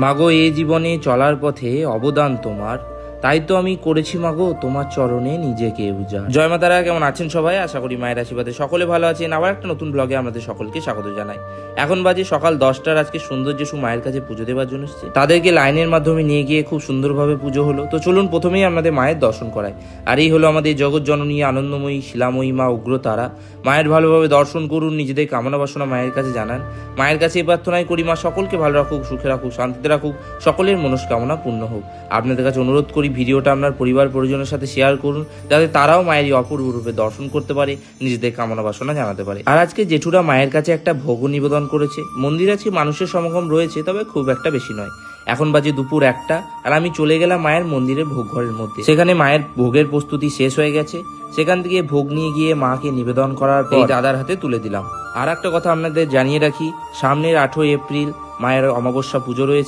মাগো এ জীবনে চলার পথে অবদান তোমার, তাই তো আমি করেছি মাগো তোমার চরণে নিজেকে উজাড়। জয় মা তারা, কেমন আছেন সবাই? আশা করি মায়ের আশীর্বাদে সকলে ভালো আছেন। আবার একটা নতুন ব্লগে আপনাদের সকলকে স্বাগত জানাই। এখন বাজে সকাল 10টার। আজকে সুন্দর যেসব মায়ের কাছে পুজো দেওয়ার জন্য এসেছে, তাদেরকে লাইনের মাধ্যমে নিয়ে গিয়ে খুব সুন্দরভাবে পুজো হলো। তো চলুন প্রথমেই আপনাদের মায়ের দর্শন করাই। আর এই হলো আমাদের জগৎ জননী আনন্দময়ী শিলাময়ী মা উগ্রতারা। মায়ের ভালোভাবে দর্শন করুন, নিজেদের কামনা বাসনা মায়ের কাছে জানান। মায়ের কাছে এই প্রার্থনাই করি, মা সকলকে ভালো রাখুক, সুখে রাখুক, শান্তিতে রাখুক, সকলের মনস্কামনা পূর্ণ হোক। আপনাদের কাছে অনুরোধ করি, ভিডিওটা আপনার পরিবার পরিজনের সাথে শেয়ার করুন, যাতে তারাও মায়ের এই অপূর্ব রূপে দর্শন করতে পারে, নিজেদের কামনা বাসনা জানাতে পারে। আর আজকে জেঠুরা মায়ের কাছে একটা ভোগ নিবেদন করেছে। মন্দির আছে, মানুষের সমাগম রয়েছে, তবে খুব একটা বেশি নয়। এখন বাজে দুপুর 1টা, আর আমি চলে গেলাম মায়ের মন্দিরের ভোগ ঘরের মধ্যে। সেখানে মায়ের ভোগের প্রস্তুতি শেষ হয়ে গেছে। সেখান থেকে ভোগ নিয়ে গিয়ে মাকে নিবেদন করার পর দাদার হাতে তুলে দিলাম। আর একটা কথা আপনাদের জানিয়ে রাখি, সামনের 8ই এপ্রিল মায়ের অমাবস্যা পুজো রয়েছে।